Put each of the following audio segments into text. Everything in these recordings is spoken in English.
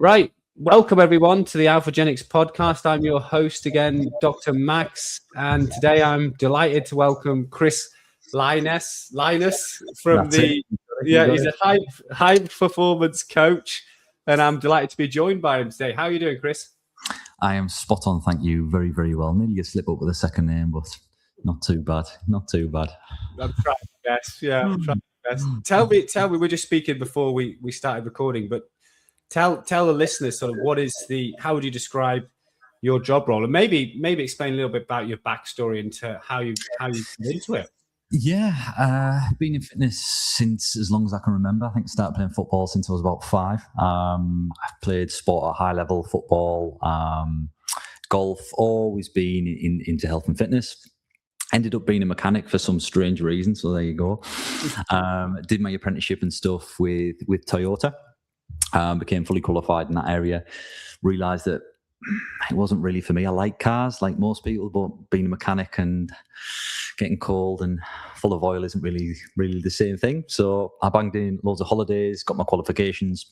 Right. Welcome, everyone, to the Alphagenix Podcast. I'm your host again, Dr. Max. And today I'm delighted to welcome Chris Lynas from he's a high performance coach. And I'm delighted to be joined by him today. How are you doing, Chris? I am spot on, thank you. Very, very well. Nearly a slip up with a second name, but not too bad. Not too bad. I'm trying my best. Yeah, I'm trying my best. Tell me, we were just speaking before we started recording, but tell the listeners sort of how would you describe your job role, and maybe explain a little bit about your backstory into how you got into it. Yeah, been in fitness since as long as I can remember. I think I started playing football since I was about 5. I've played sport at high level, football, golf, always been into health and fitness. Ended up being a mechanic for some strange reason, so there you go. Did my apprenticeship and stuff with Toyota. Became fully qualified in that area. Realised that it wasn't really for me. I like cars, like most people, but being a mechanic and getting cold and full of oil isn't really the same thing. So I banged in loads of holidays, got my qualifications,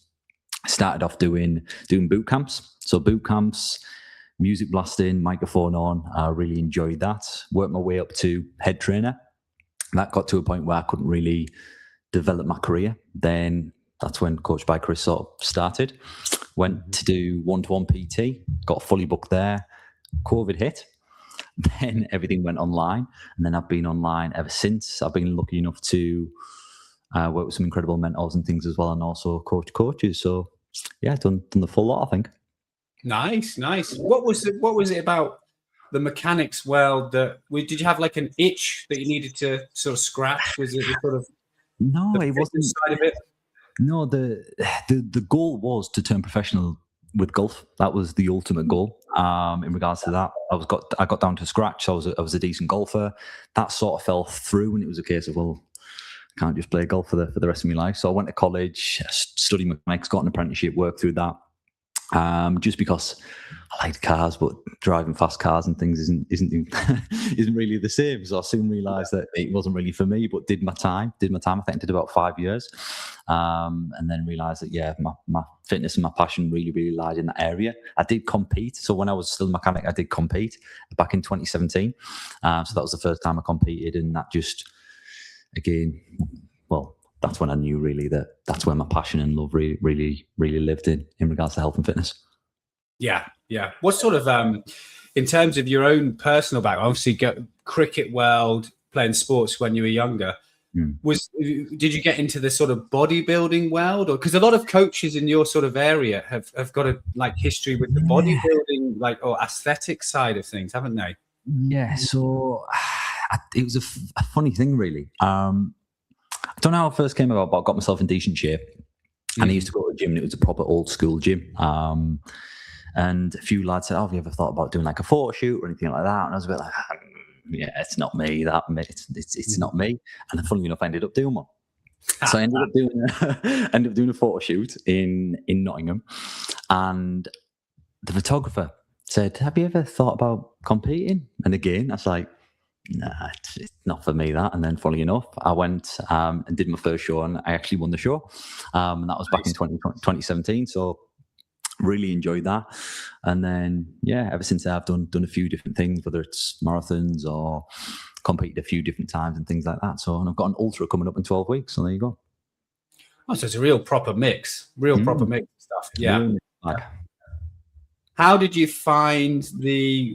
started off doing boot camps. So boot camps, music blasting, microphone on. I really enjoyed that. Worked my way up to head trainer. That got to a point where I couldn't really develop my career. Then that's when Coached by Chris sort of started. Went to do one-to-one PT, got fully booked there. COVID hit. Then everything went online. And then I've been online ever since. I've been lucky enough to work with some incredible mentors and things as well, and also coach coaches. So yeah, done the full lot, I think. Nice. What was it about the mechanics world did you have like an itch that you needed to sort of scratch? Was it sort of it wasn't side of it? No, the goal was to turn professional with golf. That was the ultimate goal. In regards to that, I got down to scratch. So I was a decent golfer. That sort of fell through, and it was a case of, well, I can't just play golf for the rest of my life. So I went to college, studied mechanics, got an apprenticeship, worked through that. Just because I liked cars, but driving fast cars and things isn't really the same. So I soon realised that it wasn't really for me, but did my time. I think I did about 5 years, and then realised that my fitness and my passion really lied in that area. I did compete. So when I was still a mechanic, I did compete back in 2017. So that was the first time I competed, and that just that's when I knew really that's where my passion and love really lived in regards to health and fitness. Yeah. What sort of, in terms of your own personal background, obviously cricket world, playing sports when you were younger, did you get into the sort of bodybuilding world? Or because a lot of coaches in your sort of area have got a like history with the bodybuilding, or aesthetic side of things, haven't they? Yeah. So it was a funny thing, really. I don't know how it first came about, but I got myself in decent shape. And I used to go to a gym, and it was a proper old school gym. And a few lads said, have you ever thought about doing like a photo shoot or anything like that? And I was a bit like, it's not me. It's not me. And then funnily enough, I ended up doing one. So I ended up doing a photo shoot in Nottingham. And the photographer said, have you ever thought about competing? And again, I was like, nah, it's not for me, that. And then funnily enough, I went and did my first show, and I actually won the show. And that was back in 2017. So really enjoyed that. And then, ever since I've done a few different things, whether it's marathons or competed a few different times and things like that. So, and I've got an ultra coming up in 12 weeks. So there you go. Oh, so it's a real proper mix of stuff. Yeah. How did you find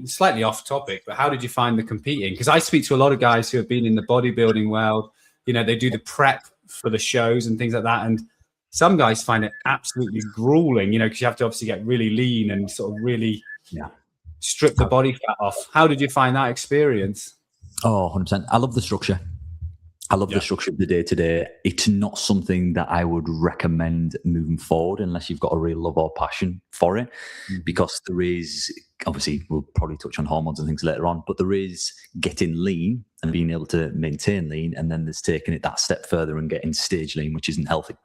slightly off topic, but how did you find the competing? Because I speak to a lot of guys who have been in the bodybuilding world. They do the prep for the shows and things like that. And some guys find it absolutely grueling, because you have to obviously get really lean and sort of really strip the body fat off. How did you find that experience? Oh, 100%. I love the structure. I love the structure of the day-to-day. It's not something that I would recommend moving forward unless you've got a real love or passion for it, because there is, obviously, we'll probably touch on hormones and things later on, but there is getting lean and being able to maintain lean, and then there's taking it that step further and getting stage lean, which isn't healthy.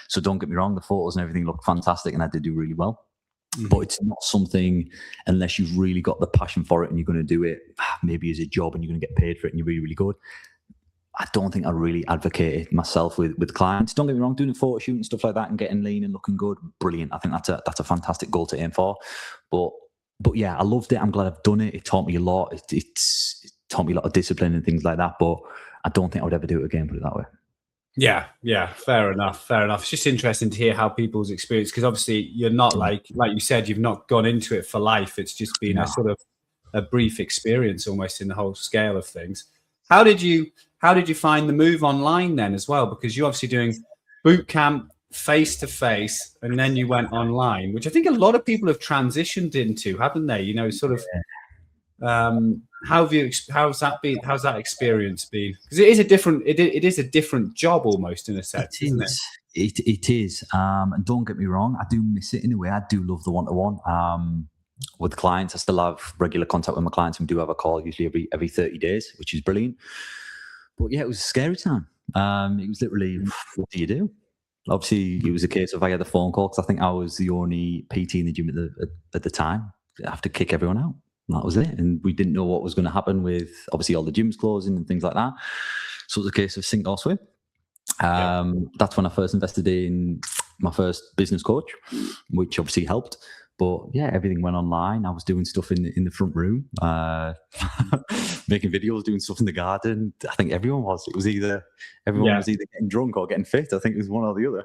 So don't get me wrong, the photos and everything look fantastic, and I did do really well. But it's not something, unless you've really got the passion for it and you're going to do it maybe as a job and you're going to get paid for it and you're really, really good, I don't think I really advocate it myself with clients. Don't get me wrong, doing a photo shoot and stuff like that and getting lean and looking good, brilliant. I think that's a fantastic goal to aim for. But yeah, I loved it. I'm glad I've done it. It taught me a lot. It taught me a lot of discipline and things like that. But I don't think I would ever do it again, put it that way. Yeah, fair enough. It's just interesting to hear how people's experience, because obviously you're not like you said, you've not gone into it for life. It's just been a sort of a brief experience almost in the whole scale of things. How did you find the move online then as well? Because you're obviously doing boot camp face to face, and then you went online, which I think a lot of people have transitioned into, haven't they? You know, sort of. How's that experience been? Because it is a different job almost in a sense, isn't it? It is. And don't get me wrong, I do miss it in a way. I do love the one-to-one. With clients, I still have regular contact with my clients, and we do have a call usually every 30 days, which is brilliant. But yeah, it was a scary time. It was literally, what do you do? Obviously, it was a case of I had the phone call because I think I was the only PT in the gym at the time. I have to kick everyone out. And that was it. And we didn't know what was going to happen with obviously all the gyms closing and things like that. So it was a case of sink or swim. That's when I first invested in my first business coach, which obviously helped. But yeah, everything went online. I was doing stuff in the front room, making videos, doing stuff in the garden. I think everyone was. It was either was either getting drunk or getting fit. I think it was one or the other.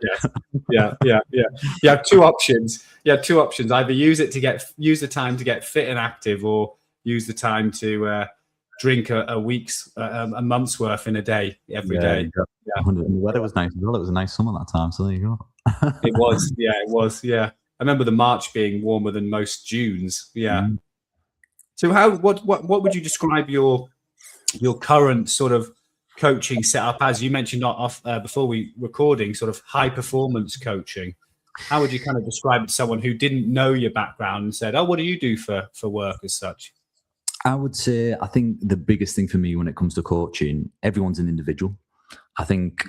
Yeah. You had two options. Either use the time to get fit and active, or use the time to drink a month's worth in a day every day. Yeah. And the weather was nice as well. It was a nice summer that time. So there you go. It was. I remember the March being warmer than most Junes. Yeah. So what would you describe your current sort of coaching setup as? You mentioned before we recording, sort of high performance coaching. How would you kind of describe it to someone who didn't know your background and said, "Oh, what do you do for work as such?" I would say, I think the biggest thing for me when it comes to coaching, everyone's an individual. I think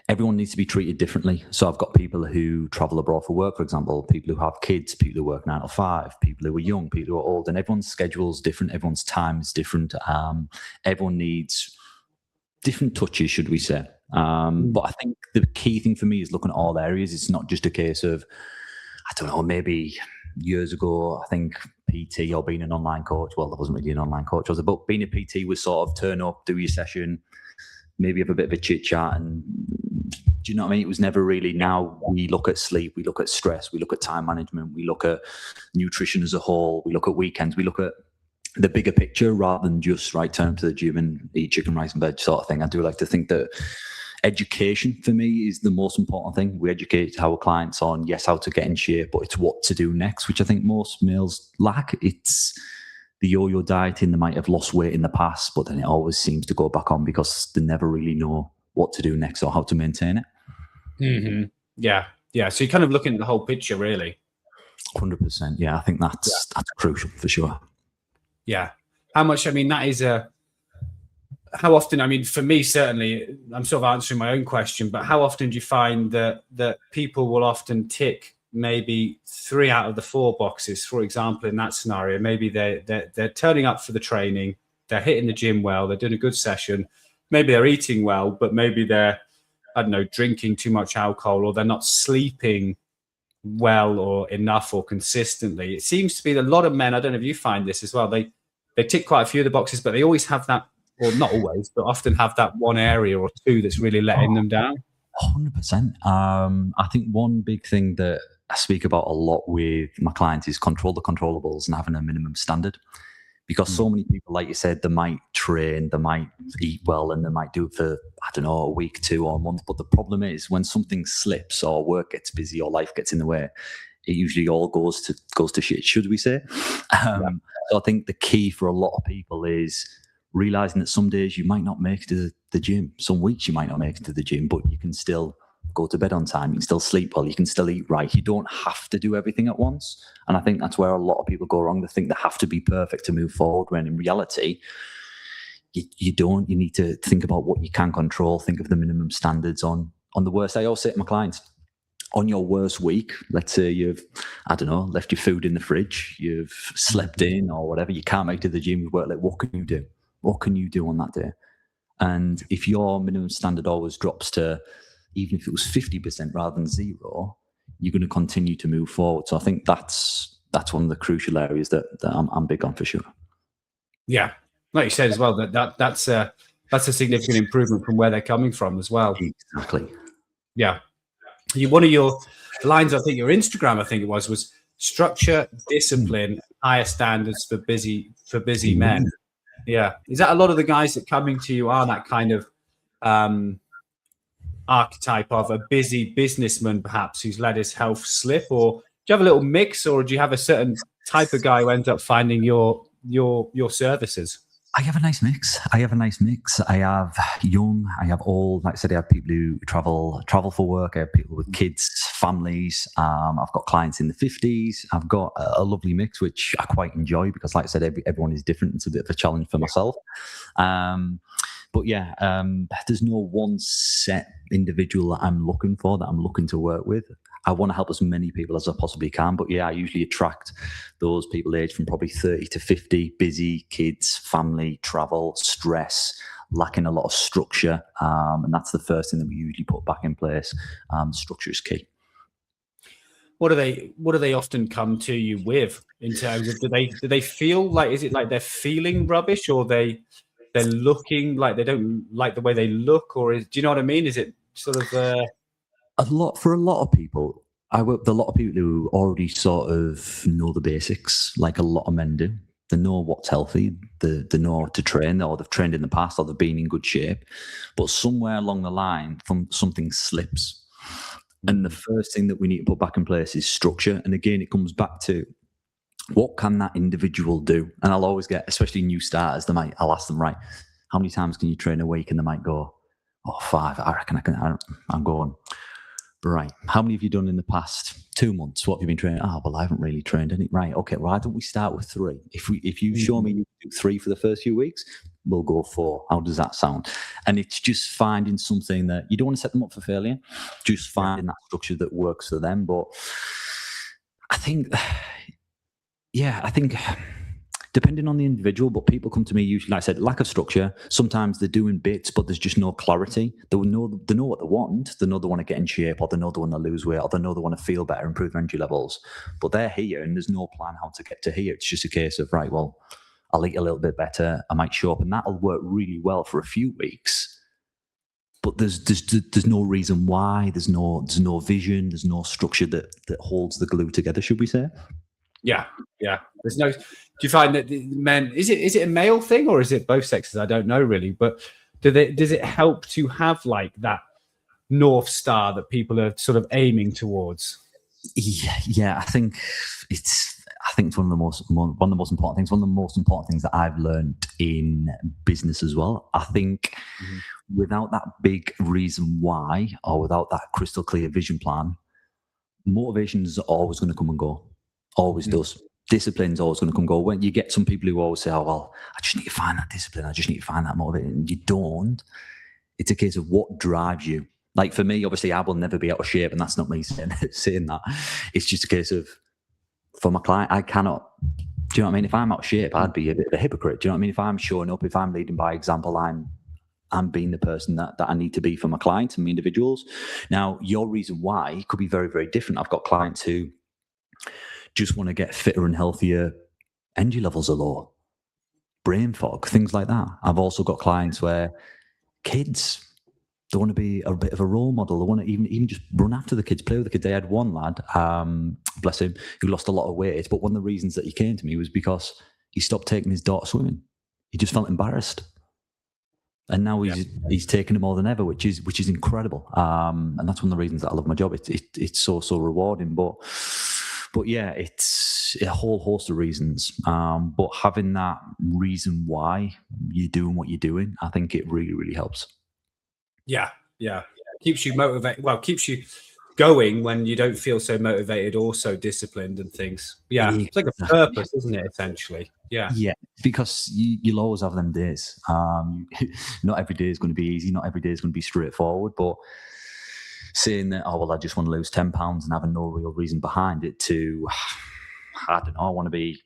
everyone needs to be treated differently. So I've got people who travel abroad for work, for example, people who have kids, people who work 9 to 5, people who are young, people who are old, and everyone's schedule is different. Everyone's time is different. Everyone needs different touches, should we say. But I think the key thing for me is looking at all areas. It's not just a case of, I don't know, maybe years ago, I think PT or being an online coach, well, there wasn't really an online coach, was it? But being a PT was sort of turn up, do your session, maybe have a bit of a chit chat, and do you know what I mean? It was never really. Now we look at sleep, we look at stress, we look at time management, we look at nutrition as a whole, we look at weekends, we look at the bigger picture rather than just turn up to the gym and eat chicken, rice and veg sort of thing. I do like to think that education for me is the most important thing. We educate our clients on, yes, how to get in shape, but it's what to do next, which I think most males lack. It's the yo-yo dieting. They might have lost weight in the past, but then it always seems to go back on because they never really know what to do next or how to maintain it. Mm-hmm. Yeah. So you're kind of looking at the whole picture, really. 100%. Yeah, I think that's crucial for sure. Yeah. How much? I mean, that is how often? I mean, for me, certainly, I'm sort of answering my own question. But how often do you find that people will often tick maybe 3 out of the 4 boxes? For example, in that scenario, maybe they're turning up for the training, they're hitting the gym well, they're doing a good session, maybe they're eating well, but maybe they're, I don't know, drinking too much alcohol, or they're not sleeping well or enough or consistently. It seems to be a lot of men, I don't know if you find this as well, they tick quite a few of the boxes, but they always have that, or not always, but often have that one area or two that's really letting them down. 100%. I think one big thing that I speak about a lot with my clients is control the controllables and having a minimum standard. Because so many people, like you said, they might train, they might eat well, and they might do it for, I don't know, a week, 2 or a month. But the problem is when something slips or work gets busy or life gets in the way, it usually all goes to shit, should we say. So I think the key for a lot of people is realizing that some days you might not make it to the gym. Some weeks you might not make it to the gym, but you can still go to bed on time. You can still sleep well. You can still eat right. You don't have to do everything at once. And I think that's where a lot of people go wrong. They think they have to be perfect to move forward, when in reality, you don't. You need to think about what you can control. Think of the minimum standards on the worst. I always say to my clients, on your worst week, let's say you've, I don't know, left your food in the fridge, you've slept in or whatever, you can't make it to the gym, you work late, what can you do? What can you do on that day? And if your minimum standard always drops to, even if it was 50% rather than zero, you're going to continue to move forward. So I think that's one of the crucial areas that I'm big on for sure. Yeah, like you said as well, that's a significant improvement from where they're coming from as well. Exactly. Yeah. One of your lines, I think your Instagram, I think it was structure, discipline, higher standards for busy men. Yeah. Is that a lot of the guys that coming to you are that kind of archetype of a busy businessman, perhaps, who's let his health slip? Or do you have a little mix, or do you have a certain type of guy who ends up finding your services? I have a nice mix. I have young, I have old. Like I said, I have people who travel for work. I have people with kids, families. I've got clients in the 50s. I've got a lovely mix, which I quite enjoy because, like I said, everyone is different. It's a bit of a challenge for myself. But yeah, there's no one set individual that I'm looking for, that I'm looking to work with. I want to help as many people as I possibly can. But yeah, I usually attract those people aged from probably 30 to 50, busy, kids, family, travel, stress, lacking a lot of structure. And that's the first thing that we usually put back in place. Structure is key. What do they often come to you with in terms of, do they feel like, is it like they're feeling rubbish, or they're looking like they don't like the way they look, or do you know what I mean? Is it sort of a lot of people? I work with a lot of people who already sort of know the basics, like a lot of men do. They know what's healthy, they know to train, or they've trained in the past, or they've been in good shape. But somewhere along the line, something slips. And the first thing that we need to put back in place is structure. And again, it comes back to, what can that individual do? And I'll always get, especially new starters, I'll ask them, right, how many times can you train a week? And they might go, 5. I reckon I'm going, right, how many have you done in the past 2 months? What have you been training? Well, I haven't really trained any. Right, okay, why don't we start with 3? If you show me you do 3 for the first few weeks, we'll go 4. How does that sound? And it's just finding something that you don't want to set them up for failure, just finding that structure that works for them. But I think depending on the individual, but people come to me usually, like I said, lack of structure. Sometimes they're doing bits, but there's just no clarity. They know what they want. They know they want to get in shape, or they know they want to lose weight, or they know they want to feel better, improve their energy levels. But they're here, and there's no plan how to get to here. It's just a case of, right, well, I'll eat a little bit better. I might show up, and that'll work really well for a few weeks. But there's no reason why. There's no vision. There's no structure that holds the glue together, should we say? Yeah. There's no. Do you find that men, is it a male thing, or is it both sexes? I don't know really, but does it help to have like that North Star that people are sort of aiming towards? Yeah, I think it's one of the most important things. One of the most important things that I've learned in business as well. I think without that big reason why, or without that crystal clear vision plan, motivation is always going to come and go. Always does. Discipline's always going to come and go. When you get some people who always say, I just need to find that discipline. I just need to find that motivation. And you don't. It's a case of what drives you. Like for me, obviously, I will never be out of shape, and that's not me saying that. It's just a case of, for my client, I cannot. Do you know what I mean? If I'm out of shape, I'd be a bit of a hypocrite. Do you know what I mean? If I'm showing up, if I'm leading by example, I'm being the person that I need to be for my clients and my individuals. Now, your reason why could be very, very different. I've got clients who just want to get fitter and healthier. Energy levels are low, brain fog, things like that. I've also got clients where kids, they want to be a bit of a role model. They want to even just run after the kids, play with the kids. They had one lad, bless him, who lost a lot of weight. But one of the reasons that he came to me was because he stopped taking his daughter swimming. He just felt embarrassed. And now he's taking it more than ever, which is incredible. And that's one of the reasons that I love my job. It's so rewarding. But yeah, it's a whole host of reasons. But having that reason why you're doing what you're doing, I think it really, really helps. Yeah. Keeps you motivated. Well, keeps you going when you don't feel so motivated or so disciplined and things. Yeah, it's like a purpose, isn't it, essentially? Yeah, because you'll always have them days. Not every day is going to be easy. Not every day is going to be straightforward. But saying that, I just want to lose 10 pounds and having no real reason behind it, to, I don't know, I want to be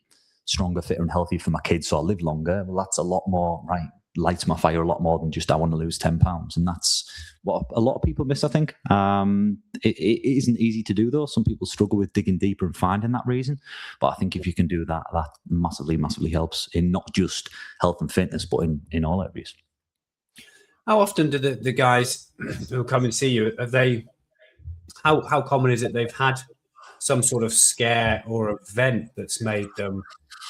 stronger, fitter and healthier for my kids so I live longer. Well, that's a lot more, right? lights my fire a lot more than just I want to lose 10 pounds. And that's what a lot of people miss, I think. It isn't easy to do, though. Some people struggle with digging deeper and finding that reason. But I think if you can do that, that massively, massively helps in not just health and fitness, but in all areas. How often do the guys who come and see you, how common is it they've had some sort of scare or event that's made them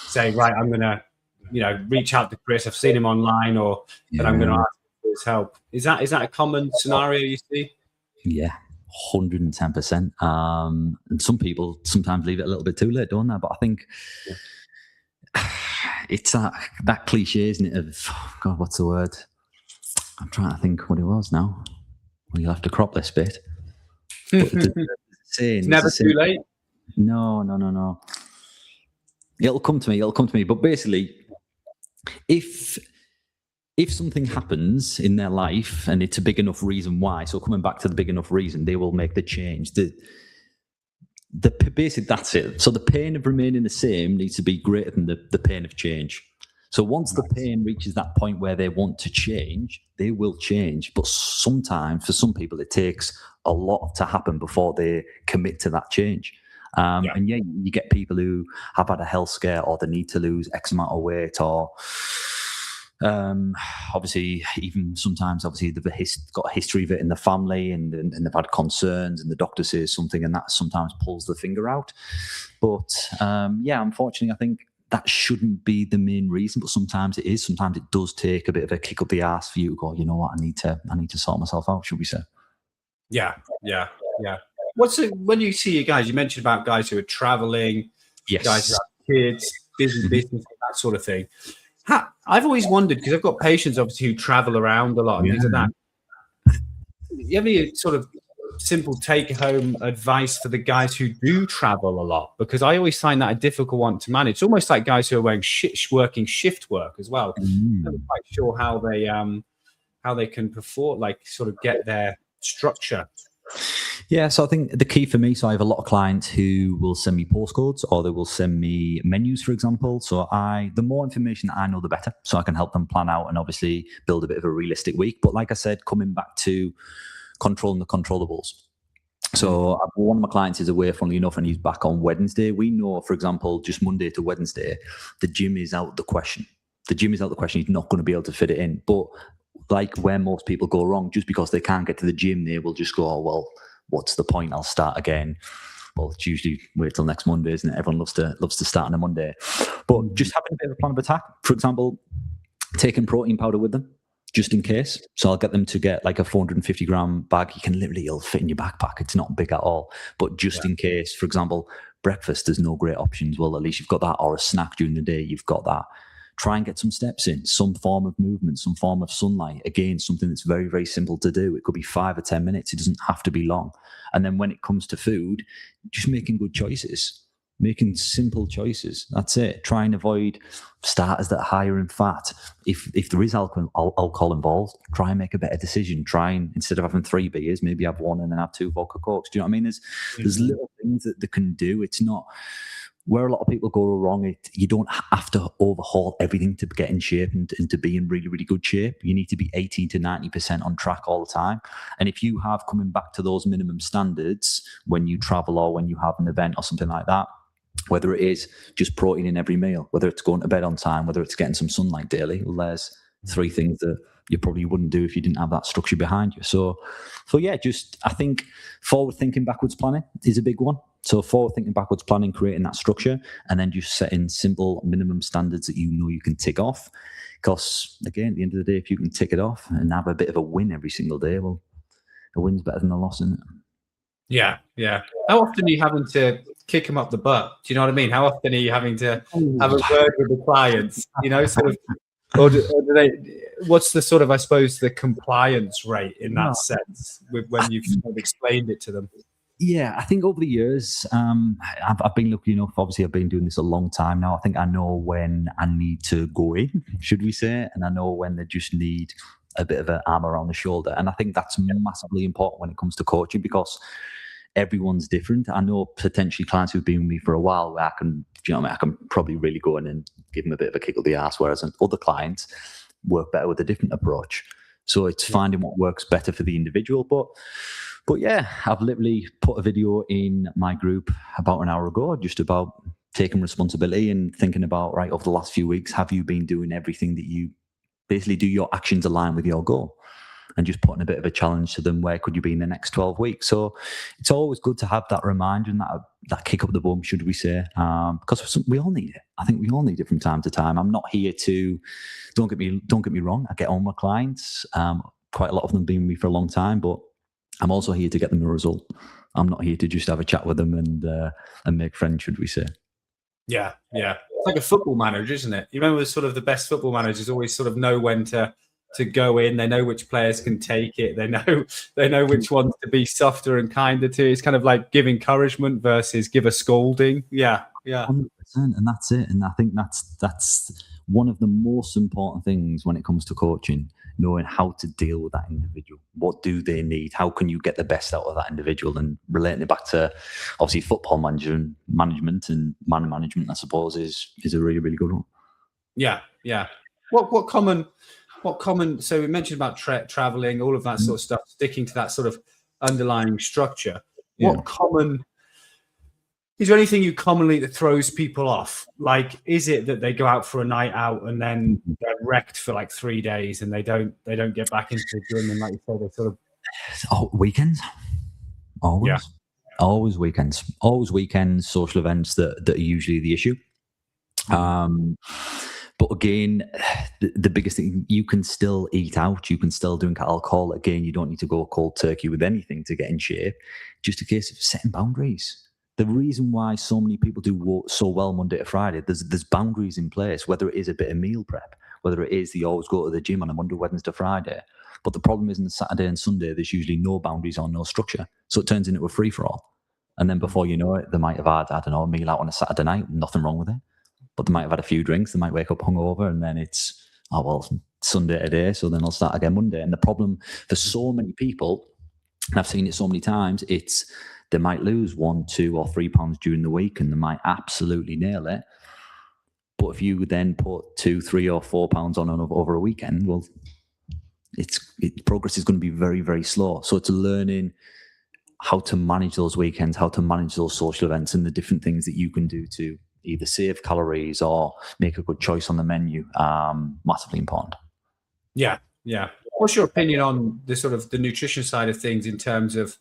say, right, I'm going to, reach out to Chris. I've seen him online, or that I'm going to ask for his help. Is that a common scenario you see? Yeah, 110%. And some people sometimes leave it a little bit too late, don't they? But I think it's that cliche, isn't it? Of God, what's the word? I'm trying to think what it was now. Well, you'll have to crop this bit. It's never too late. No. It'll come to me. But basically, if something happens in their life and it's a big enough reason why, so coming back to the big enough reason, they will make the change. Basically, that's it. So the pain of remaining the same needs to be greater than the pain of change. So once the pain reaches that point where they want to change, they will change. But sometimes, for some people, it takes a lot to happen before they commit to that change. And you get people who have had a health scare, or they need to lose X amount of weight, or obviously even sometimes they've got a history of it in the family, and they've had concerns, and the doctor says something, and that sometimes pulls the finger out. But unfortunately, I think that shouldn't be the main reason, but sometimes it is. Sometimes it does take a bit of a kick up the arse for you to go, you know what, I need to sort myself out, should we say? Yeah. When you see your guys, you mentioned about guys who are traveling, yes, guys who have kids, business, that sort of thing. I've always wondered, because I've got patients obviously who travel around a lot and things like that. You have any sort of simple take-home advice for the guys who do travel a lot? Because I always find that a difficult one to manage. It's almost like guys who are working shift work as well. I'm not quite sure how they can perform, like sort of get their structure. Yeah, so I think the key for me, so I have a lot of clients who will send me postcodes, or they will send me menus, for example. So the more information that I know, the better. So I can help them plan out and obviously build a bit of a realistic week. But like I said, coming back to controlling the controllables. So one of my clients is away, funnily enough, and he's back on Wednesday. We know, for example, just Monday to Wednesday, the gym is out the question. He's not going to be able to fit it in. But like where most people go wrong, just because they can't get to the gym, they will just go, oh, well, what's the point? I'll start again. Well, it's usually wait till next Monday, isn't it? Everyone loves to start on a Monday. But just having a bit of a plan of attack. For example, taking protein powder with them, just in case. So I'll get them to get like a 450-gram bag. It'll fit in your backpack. It's not big at all. But just in case, for example, breakfast, there's no great options. Well, at least you've got that, or a snack during the day, you've got that. Try and get some steps in, some form of movement, some form of sunlight. Again, something that's very, very simple to do. It could be 5 or 10 minutes. It doesn't have to be long. And then when it comes to food, just making good choices, making simple choices. That's it. Try and avoid starters that are higher in fat. If there is alcohol involved, try and make a better decision. Try and, instead of having 3 beers, maybe have 1 and then have 2 vodka cokes. Do you know what I mean? There's little things that they can do. It's not where a lot of people go wrong. You don't have to overhaul everything to get in shape and to be in really, really good shape. You need to be 80 to 90% on track all the time. And if you have coming back to those minimum standards when you travel or when you have an event or something like that, whether it is just protein in every meal, whether it's going to bed on time, whether it's getting some sunlight daily, well, there's 3 things that you probably wouldn't do if you didn't have that structure behind you. So yeah, just I think forward thinking, backwards planning is a big one. So forward thinking, backwards planning, creating that structure, and then just setting simple minimum standards that you know you can tick off. Because again, at the end of the day, if you can tick it off and have a bit of a win every single day, well, a win's better than a loss, isn't it? Yeah. How often are you having to kick them up the butt? Do you know what I mean? How often are you having to have a word with the clients? Sort of, or do they? What's the sort of, I suppose, the compliance rate in that sense when you've sort of explained it to them? Yeah, I think over the years, I've been lucky enough. Obviously, I've been doing this a long time now. I think I know when I need to go in, should we say, and I know when they just need a bit of an arm around the shoulder. And I think that's massively important when it comes to coaching, because everyone's different. I know potentially clients who've been with me for a while where I can probably really go in and give them a bit of a kick up the arse, whereas other clients, work better with a different approach. So it's finding what works better for the individual. But yeah, I've literally put a video in my group about an hour ago, just about taking responsibility and thinking about, right, over the last few weeks, have you been doing everything that you basically do your actions align with your goal? And just putting a bit of a challenge to them, where could you be in the next 12 weeks? So it's always good to have that reminder and that kick up the bum, should we say, because we all need it. I think we all need it from time to time. I'm not here to, don't get me wrong, I get on with clients, quite a lot of them been with me for a long time, but I'm also here to get them a result. I'm not here to just have a chat with them and make friends, should we say. Yeah. It's like a football manager, isn't it? You remember sort of the best football managers always sort of know when to go in. They know which players can take it. They know which ones to be softer and kinder to. It's kind of like give encouragement versus give a scolding. Yeah. 100%, and that's it. And I think that's one of the most important things when it comes to coaching, knowing how to deal with that individual. What do they need? How can you get the best out of that individual? And relating it back to obviously football management and man management, I suppose, is a really, really good one. Yeah. What common? So we mentioned about traveling, all of that sort of stuff, sticking to that sort of underlying structure. What common? Is there anything you commonly that throws people off? Like, is it that they go out for a night out and then they're wrecked for like 3 days and they don't get back into the gym, and like you say, they sort of weekends? Always weekends, social events that are usually the issue. But again, the biggest thing, you can still eat out, you can still drink alcohol. Again, you don't need to go cold turkey with anything to get in shape. Just a case of setting boundaries. The reason why so many people do so well Monday to Friday, there's boundaries in place, whether it is a bit of meal prep, whether it is they always go to the gym on a Monday, Wednesday, Friday. But the problem is on Saturday and Sunday, there's usually no boundaries or no structure. So it turns into a free-for-all. And then before you know it, they might have had, I don't know, a meal out on a Saturday night, nothing wrong with it. But they might have had a few drinks, they might wake up hungover, and then it's, Sunday today, so then I'll start again Monday. And the problem for so many people, and I've seen it so many times, it's they might lose 1, 2 or 3 pounds during the week and they might absolutely nail it. But if you then put 2, 3 or 4 pounds on over a weekend, well, progress is going to be very, very slow. So it's learning how to manage those weekends, how to manage those social events, and the different things that you can do to either save calories or make a good choice on the menu. Massively important. Yeah. What's your opinion on the sort of the nutrition side of things in terms of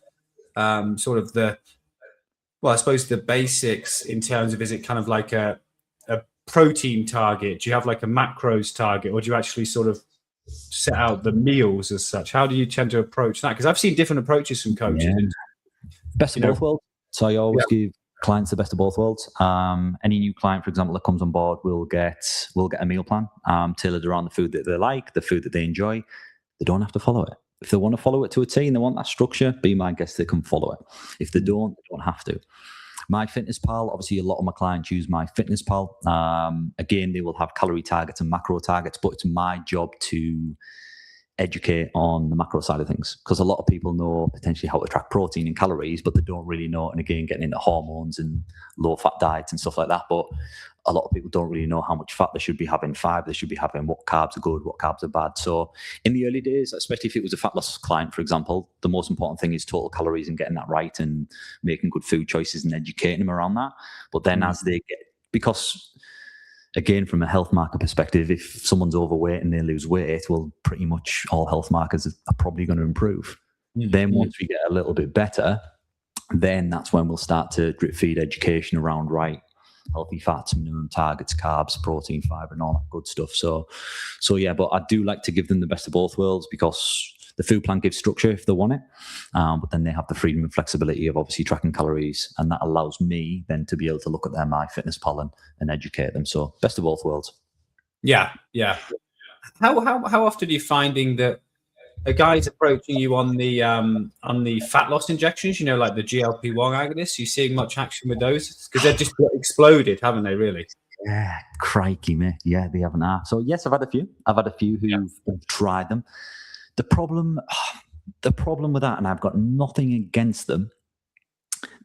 sort of I suppose the basics in terms of, is it kind of like a protein target? Do you have like a macros target, or do you actually sort of set out the meals as such? How do you tend to approach that? Because I've seen different approaches from coaches. Yeah. Best of both worlds. So I always give clients the best of both worlds. Any new client, for example, that comes on board will get a meal plan tailored around the food that they like, the food that they enjoy. They don't have to follow it. If they want to follow it to a T and they want that structure, be my guest, they can follow it. If they don't have to. MyFitnessPal, obviously a lot of my clients use MyFitnessPal. Again, they will have calorie targets and macro targets, but it's my job to educate on the macro side of things, because a lot of people know potentially how to track protein and calories, but they don't really know. And again, getting into hormones and low fat diets and stuff like that. But a lot of people don't really know how much fat they should be having, fiber they should be having, what carbs are good, what carbs are bad. So in the early days, especially if it was a fat loss client, for example, the most important thing is total calories and getting that right and making good food choices and educating them around that. But then as they get, because again, from a health marker perspective, if someone's overweight and they lose weight, well, pretty much all health markers are probably going to improve. Then once we get a little bit better, then that's when we'll start to drip feed education around, right, healthy fats, minimum targets, carbs, protein, fiber, and all that good stuff. So yeah, but I do like to give them the best of both worlds, because the food plan gives structure if they want it, but then they have the freedom and flexibility of obviously tracking calories, and that allows me then to be able to look at their MyFitnessPal and educate them. So best of both worlds. Yeah. How often are you finding that a guy's approaching you on the fat loss injections? You know, like the GLP-1 agonists. You seeing much action with those? Because they've just exploded, haven't they? Really? Yeah, crikey, mate. Yeah, they haven't. So yes, I've had a few who've tried them. The problem with that, and I've got nothing against them,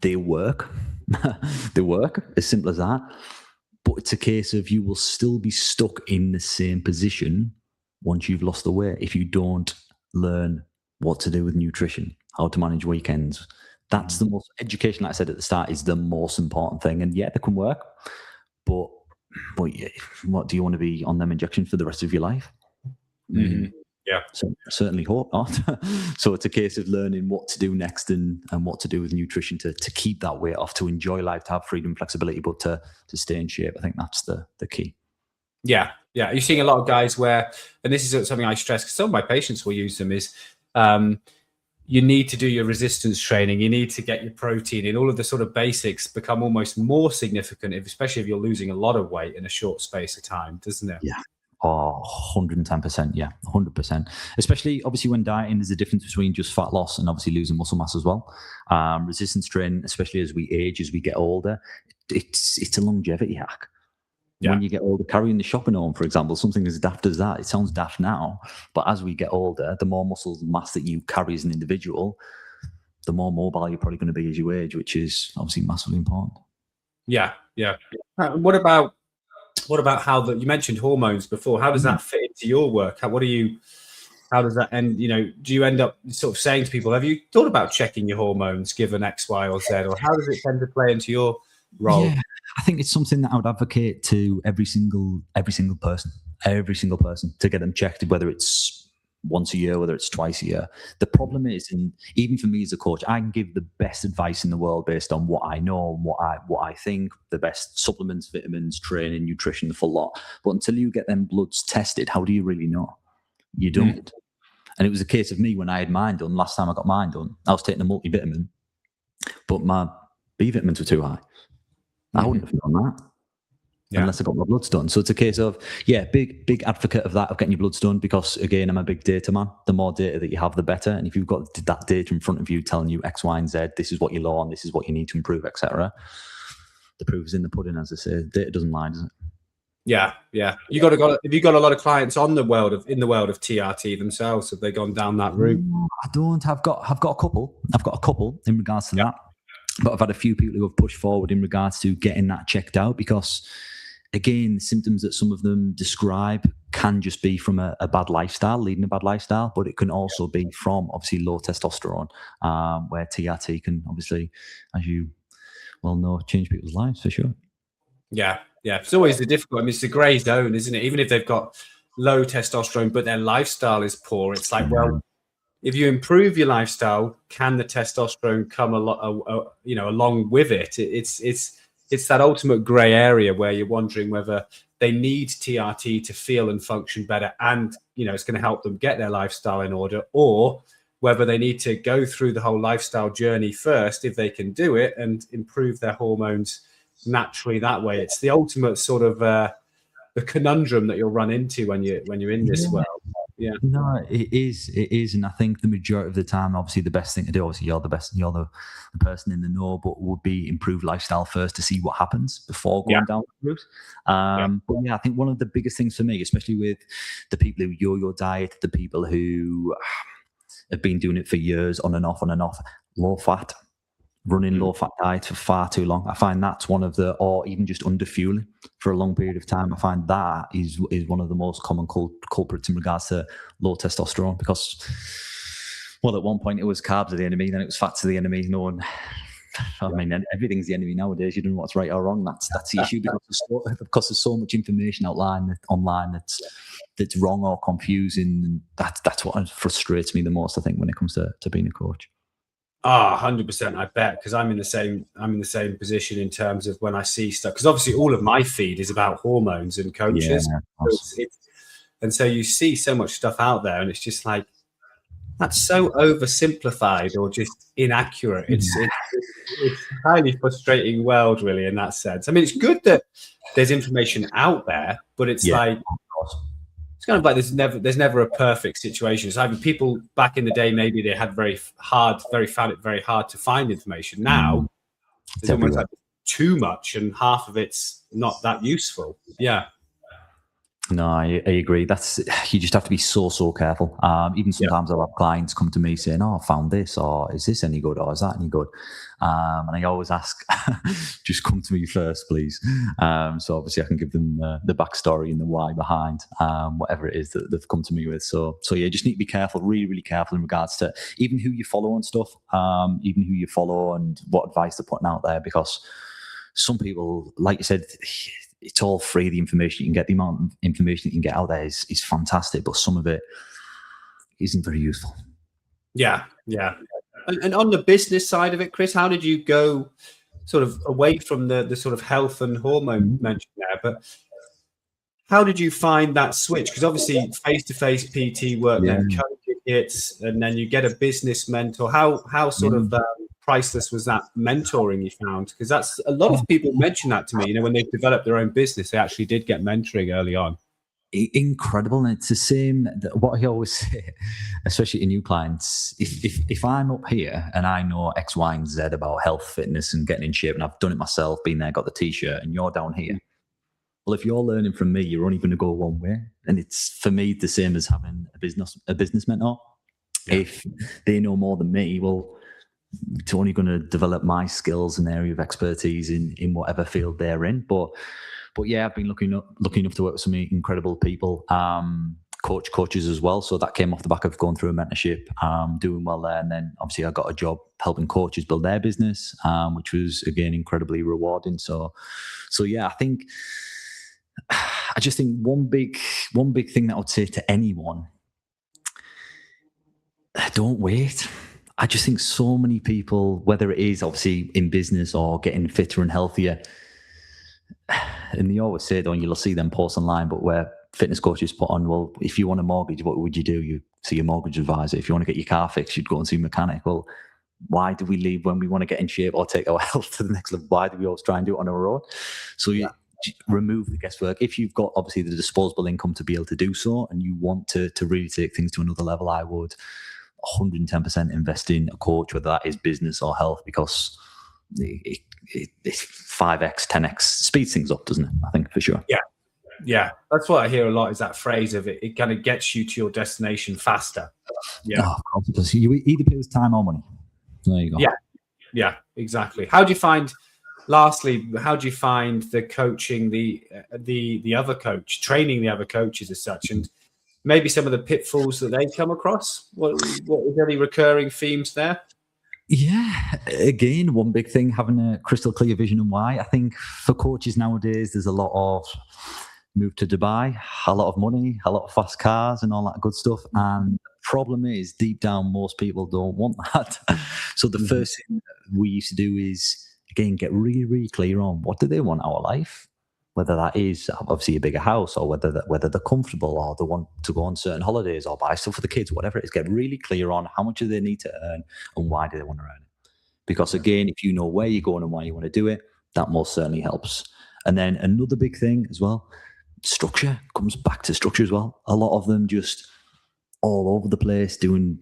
they work. They work, as simple as that. But it's a case of you will still be stuck in the same position once you've lost the weight, if you don't learn what to do with nutrition, how to manage weekends, that's the most education, like I said at the start, is the most important thing. And yeah, they can work, but yeah, what do you want to be on them injections for the rest of your life? Yeah. So certainly hope not. So it's a case of learning what to do next and what to do with nutrition to keep that weight off, to enjoy life, to have freedom, flexibility, but to stay in shape. I think that's the key. Yeah. Yeah. You're seeing a lot of guys where, and this is something I stress because some of my patients will use them, is you need to do your resistance training. You need to get your protein in. All of the sort of basics become almost more significant, especially if you're losing a lot of weight in a short space of time, doesn't it? Yeah. Oh, 110%. Yeah, 100%. Especially, obviously, when dieting, there's a difference between just fat loss and obviously losing muscle mass as well. Resistance training, especially as we age, as we get older, it's a longevity hack. Yeah. When you get older, carrying the shopping home, for example, something as daft as that, it sounds daft now, but as we get older, the more muscle mass that you carry as an individual, the more mobile you're probably going to be as you age, which is obviously massively important. Yeah, yeah. What about how you mentioned hormones before? How does that fit into your work? How does that end? Do you end up sort of saying to people, have you thought about checking your hormones given X, Y, or Z, or how does it tend to play into your role? Yeah, I think it's something that I would advocate to every single person to get them checked, whether it's once a year, whether it's twice a year. The problem is, and even for me as a coach, I can give the best advice in the world based on what I know and what I think, the best supplements, vitamins, training, nutrition, the full lot. But until you get them bloods tested, how do you really know? You don't. And it was a case of me when I had mine done. Last time I got mine done, I was taking a multivitamin, but my B vitamins were too high. I wouldn't have done that unless I got my bloods done. So it's a case of, big advocate of that, of getting your bloods done, because again, I'm a big data man. The more data that you have, the better. And if you've got that data in front of you telling you X, Y, and Z, this is what you're low on, this is what you need to improve, etc., the proof is in the pudding, as I say. Data doesn't lie, does it? Yeah, yeah. Have you got a lot of clients in the world of TRT themselves? Have they gone down that route? I don't. I've got a couple. I've got a couple in regards to that. But I've had a few people who have pushed forward in regards to getting that checked out, because, again, the symptoms that some of them describe can just be from a bad lifestyle, leading a bad lifestyle, but it can also be from, obviously, low testosterone, where TRT can, obviously, as you well know, change people's lives for sure. Yeah, yeah. It's always the difficult. I mean, it's the grey zone, isn't it? Even if they've got low testosterone, but their lifestyle is poor, it's like, well, if you improve your lifestyle, can the testosterone come along with it? It's that ultimate grey area where you're wondering whether they need TRT to feel and function better, and it's going to help them get their lifestyle in order, or whether they need to go through the whole lifestyle journey first, if they can do it, and improve their hormones naturally that way. It's the ultimate sort of the conundrum that you'll run into when you're in this world. Yeah. No, it is. And I think the majority of the time, obviously, the best thing to do, obviously, you're the person in the know, but would be improve lifestyle first to see what happens before going down that route. But I think one of the biggest things for me, especially with the people who yo-yo diet, the people who have been doing it for years on and off, low fat, running low fat diets for far too long. I find that's one of or even just under fueling for a long period of time. I find that is one of the most common culprits in regards to low testosterone, because, well, at one point it was carbs are the enemy, then it was fats are the enemy. I mean, everything's the enemy nowadays. You don't know what's right or wrong. That's the issue, because there's so much information online that's wrong or confusing. And that's what frustrates me the most, I think, when it comes to being a coach. 100%, I bet, because I'm in the same position in terms of when I see stuff, because obviously all of my feed is about hormones and coaches, and so you see so much stuff out there, and it's just like, that's so oversimplified or just inaccurate. It's a highly frustrating world, really, in that sense. I mean, it's good that there's information out there, but it's like, it's kind of like there's never a perfect situation. It's either people back in the day, maybe they had found it very hard to find information. Now there's almost like too much, and half of it's not that useful. Yeah. No, I agree. You just have to be so careful. Even sometimes I'll have clients come to me saying, "Oh, I found this," or "Is this any good?" or "Is that any good?" And I always ask, "Just come to me first, please." So obviously I can give them the backstory and the why behind whatever it is that they've come to me with. So yeah, just need to be careful, really careful in regards to even who you follow and stuff, even who you follow and what advice they're putting out there, because some people, like you said, it's all free. The information you can get, the amount of information you can get out there is fantastic, but some of it isn't very useful. Yeah. And on the business side of it, Chris, how did you go sort of away from the sort of health and hormone mention there? But how did you find that switch? Because obviously face-to-face PT work, then coaching hits, and then you get a business mentor. How sort of priceless was that mentoring you found? Because that's a lot of people mention that to me. When they've developed their own business, they actually did get mentoring early on. Incredible. And it's the same what I always say, especially to new clients. If I'm up here and I know X, Y, and Z about health, fitness, and getting in shape, and I've done it myself, been there, got the t-shirt, and you're down here. Well, if you're learning from me, you're only going to go one way. And it's, for me, the same as having a business mentor. Yeah. If they know more than me, well, it's only going to develop my skills and area of expertise in whatever field they're in. But yeah, I've been lucky enough to work with some incredible people, coaches as well. So that came off the back of going through a mentorship, doing well there. And then obviously I got a job helping coaches build their business, which was, again, incredibly rewarding. So yeah, I just think one big thing that I would say to anyone, don't wait. I just think so many people, whether it is obviously in business or getting fitter and healthier, and they always say, don't you'll see them posts online, but where fitness coaches put on, well, if you want a mortgage, what would you do? You see your mortgage advisor. If you want to get your car fixed, you'd go and see a mechanic. Well, why do we leave when we want to get in shape or take our health to the next level? Why do we always try and do it on our own? So you remove the guesswork. If you've got obviously the disposable income to be able to do so, and you want to really take things to another level, I would 110% invest in a coach, whether that is business or health, because it's 5x, 10x speeds things up, doesn't it? I think, for sure. Yeah. That's what I hear a lot, is that phrase of it kind of gets you to your destination faster. Yeah. Oh, of course it does. You either pay with time or money. There you go. Yeah, exactly. How do you find the coaching the other coach, training the other coaches as such, and maybe some of the pitfalls that they come across? What is any recurring themes there? Yeah, again, one big thing, having a crystal clear vision and why. I think for coaches nowadays, there's a lot of move to Dubai, a lot of money, a lot of fast cars and all that good stuff. And the problem is, deep down, most people don't want that. So the first thing we used to do is, again, get really, really clear on what do they want out of life, whether that is obviously a bigger house, or whether they're comfortable, or they want to go on certain holidays or buy stuff for the kids, whatever it is. Get really clear on how much do they need to earn and why do they want to earn it. Because again, if you know where you're going and why you want to do it, that most certainly helps. And then another big thing as well, structure. Comes back to structure as well. A lot of them just all over the place, doing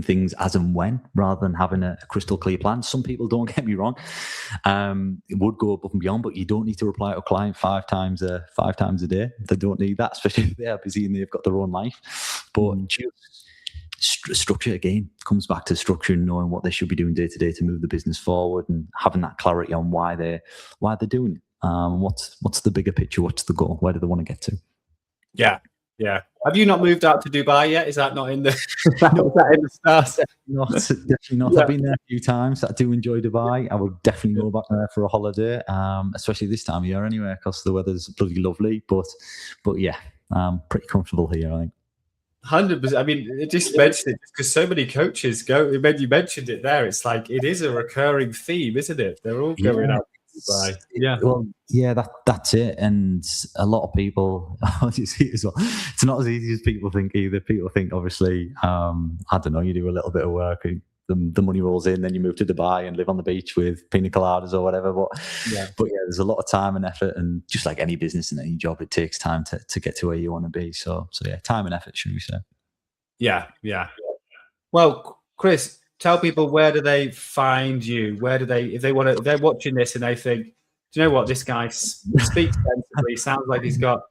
things as and when, rather than having a crystal clear plan. Some people, don't get me wrong, it would go above and beyond, but you don't need to reply to a client five times a day. They don't need that, especially if they are busy and they've got their own life. But just structure, again, comes back to structure and knowing what they should be doing day to day to move the business forward, and having that clarity on why they're doing it. What's the bigger picture? What's the goal? Where do they want to get to? Yeah. Have you not moved out to Dubai yet? Is that not in the stars? Definitely not. Yeah. I've been there a few times. I do enjoy Dubai. I would definitely go back there for a holiday, especially this time of year anyway, because the weather's bloody lovely. But yeah, I'm pretty comfortable here, I think. 100%. I mean, it just mentioned it because so many coaches go. When you mentioned it there, it's like it is a recurring theme, isn't it? They're all going out. Yeah, well, yeah, that's it. And a lot of people, you see as well, it's not as easy as people think either. People think, obviously, I don't know, you do a little bit of work, the money rolls in, then you move to Dubai and live on the beach with pina coladas or whatever. But yeah, there's a lot of time and effort, and just like any business and any job, it takes time to get to where you want to be. So yeah, time and effort, should we say? Yeah. Well, Chris, tell people, where do they find you? Where do they, if they're watching this and they think, do you know what, this guy speaks sensibly, sounds like he's got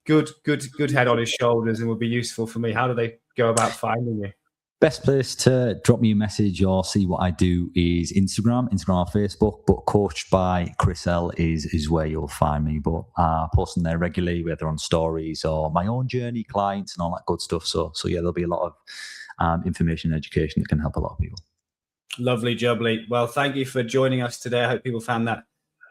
good head on his shoulders and would be useful for me, how do they go about finding you? Best place to drop me a message or see what I do is Instagram or Facebook, but Coached by Chris L is where you'll find me. But posting there regularly, whether on stories or my own journey, clients and all that good stuff. So yeah, there'll be a lot of information and education that can help a lot of people. Lovely jubbly. Well, thank you for joining us today. I hope people found that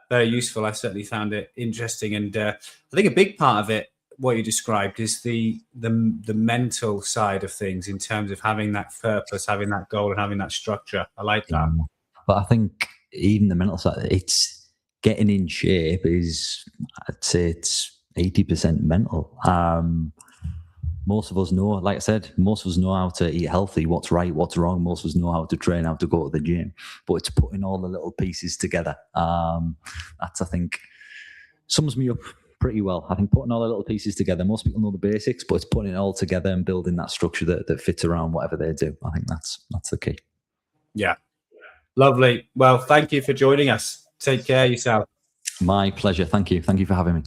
very useful. I certainly found it interesting. And I think a big part of it, what you described, is the mental side of things in terms of having that purpose, having that goal and having that structure. I like that. But I think even the mental side, it's getting in shape is, I'd say it's 80% mental. Most of us know, like I said, most of us know how to eat healthy, what's right, what's wrong. Most of us know how to train, how to go to the gym, but it's putting all the little pieces together. That's, I think, sums me up pretty well. I think putting all the little pieces together, most people know the basics, but it's putting it all together and building that structure that fits around whatever they do. I think that's the key. Yeah. Lovely. Well, thank you for joining us. Take care of yourself. My pleasure. Thank you. Thank you for having me.